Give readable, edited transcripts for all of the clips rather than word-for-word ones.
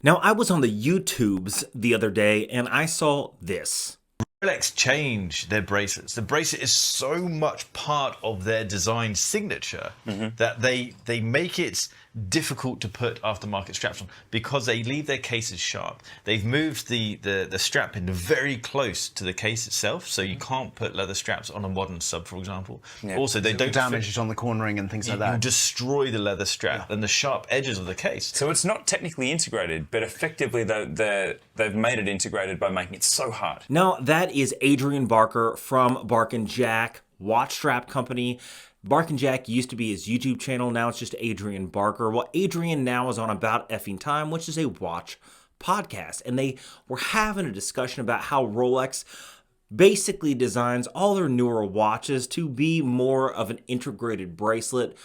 Now, I was on the YouTubes the other day and I saw this. Rolex changed their bracelets. The bracelet is so much part of their design signature that they make it difficult to put aftermarket straps on because they leave their cases sharp. They've moved the strap in very close to the case itself, so you can't put leather straps on a modern sub, for example. Yeah. Also, they don't damage it on the cornering and things like that. You destroy the leather strap and the sharp edges of the case. So it's not technically integrated, but effectively they've made it integrated by making it so hard. Now, that is Adrian Barker from Bark and Jack Watch Strap Company. Bark and Jack used to be his YouTube channel. Now it's just Adrian Barker. Well, Adrian now is on About Effing Time, which is a watch podcast. And they were having a discussion about how Rolex basically designs all their newer watches to be more of an integrated bracelet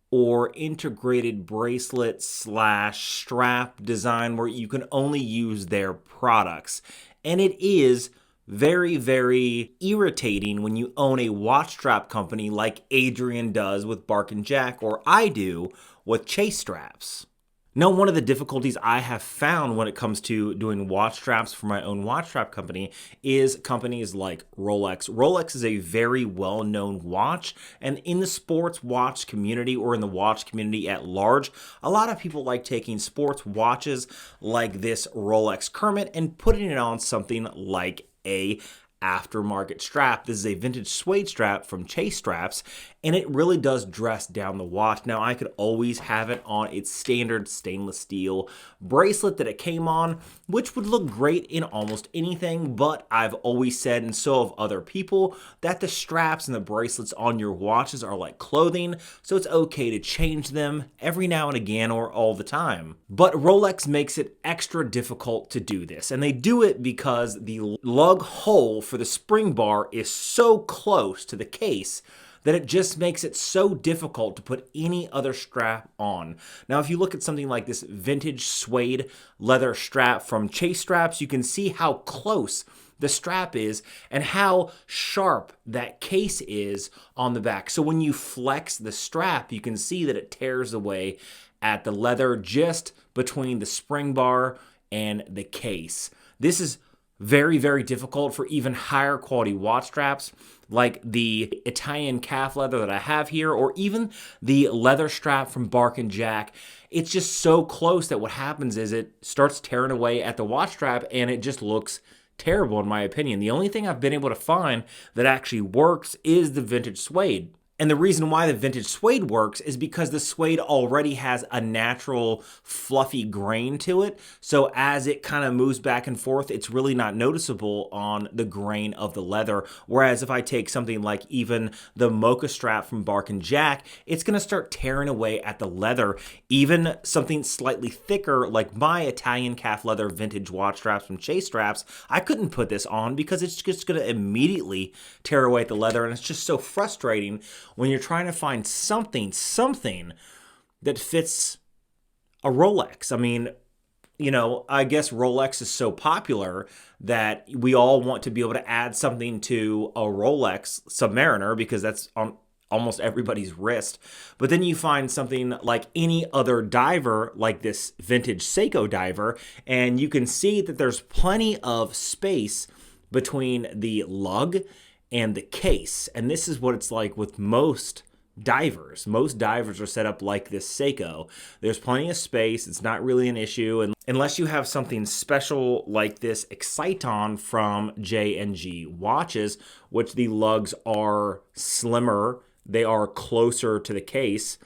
or integrated bracelet slash strap design where you can only use their products. And it is very, very irritating when you own a watch strap company like Adrian does with Bark and Jack, or I do with Chase straps. Now, one of the difficulties I have found when it comes to doing watch straps for my own watch strap company is companies like Rolex. Rolex is a very well-known watch, and in the sports watch community or in the watch community at large, a lot of people like taking sports watches like this Rolex Kermit and putting it on something like a aftermarket strap. This is a vintage suede strap from Chase Straps, and it really does dress down the watch. Now, I could always have it on its standard stainless steel bracelet that it came on, which would look great in almost anything, but I've always said, and so have other people, that the straps and the bracelets on your watches are like clothing, so it's okay to change them every now and again or all the time. But Rolex makes it extra difficult to do this, and they do it because the lug hole for the spring bar is so close to the case that it just makes it so difficult to put any other strap on. Now, if you look at something like this vintage suede leather strap from Chase Straps, you can see how close the strap is and how sharp that case is on the back. So when you flex the strap, you can see that it tears away at the leather just between the spring bar and the case. This is very, very difficult for even higher quality watch straps like the Italian calf leather that I have here, or even the leather strap from Bark and Jack. It's just so close that what happens is it starts tearing away at the watch strap and it just looks terrible in my opinion. The only thing I've been able to find that actually works is the vintage suede. And the reason why the vintage suede works is because the suede already has a natural fluffy grain to it. So as it kind of moves back and forth, it's really not noticeable on the grain of the leather. Whereas if I take something like even the mocha strap from Bark and Jack, it's going to start tearing away at the leather. Even something slightly thicker like my Italian calf leather vintage watch straps from Chase Straps, I couldn't put this on because it's just going to immediately tear away at the leather. And it's just so frustrating when you're trying to find something that fits a Rolex. I mean, you know, I guess Rolex is so popular that we all want to be able to add something to a Rolex Submariner because that's on almost everybody's wrist. But then you find something like any other diver, like this vintage Seiko diver, and you can see that there's plenty of space between the lug and the case. And this is what it's like with most divers. Most divers are set up like this Seiko. There's plenty of space. It's not really an issue. And unless you have something special like this Exciton from J&G watches, which the lugs are slimmer, they are closer to the case.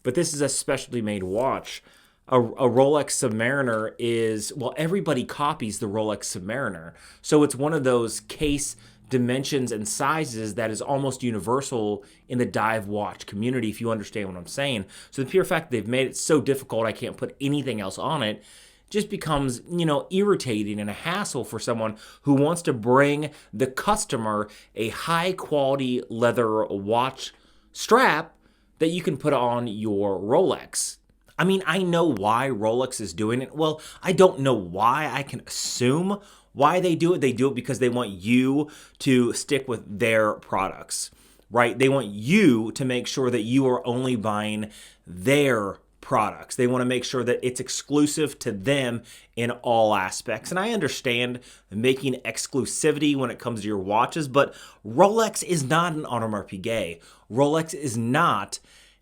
But this is a specially made watch. A Rolex Submariner is, well, everybody copies the Rolex Submariner. So it's one of those case dimensions and sizes that is almost universal in the dive watch community, if you understand what I'm saying. So the pure fact that they've made it so difficult I can't put anything else on it just becomes, you know, irritating and a hassle for someone who wants to bring the customer a high quality leather watch strap that you can put on your Rolex. I mean, I know why Rolex is doing it. Well, I don't know why. I can assume why they do it. They do it because they want you to stick with their products, right? They want you to make sure that you are only buying their products. They want to make sure that it's exclusive to them in all aspects. And I understand making exclusivity when it comes to your watches, but Rolex is not an Audemars Piguet. Rolex is not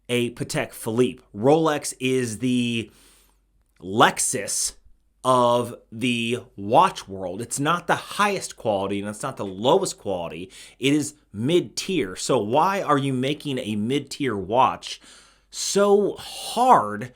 a Patek Philippe. Rolex is the Lexus of the watch world. It's not the highest quality and it's not the lowest quality. It is mid-tier. So why are you making a mid-tier watch so hard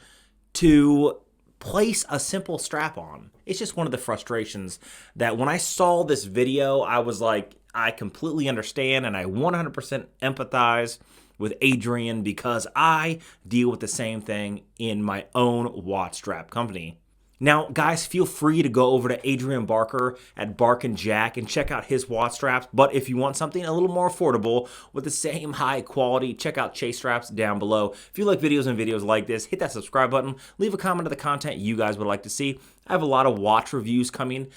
to place a simple strap on? It's just one of the frustrations that when I saw this video, I was like, I completely understand and I 100% empathize with Adrian because I deal with the same thing in my own watch strap company. Now, guys, feel free to go over to Adrian Barker at Bark and Jack and check out his watch straps. But if you want something a little more affordable with the same high quality, check out Chase Straps down below. If you like videos like this, hit that subscribe button. Leave a comment of the content you guys would like to see. I have a lot of watch reviews coming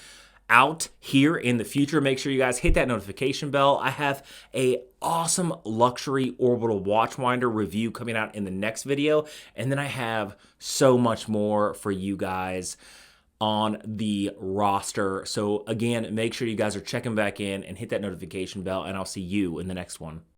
out here in the future. Make sure you guys hit that notification bell. I have a awesome luxury orbital watch winder review coming out in the next video, and then I have so much more for you guys on the roster. So again, make sure you guys are checking back in and hit that notification bell, and I'll see you in the next one.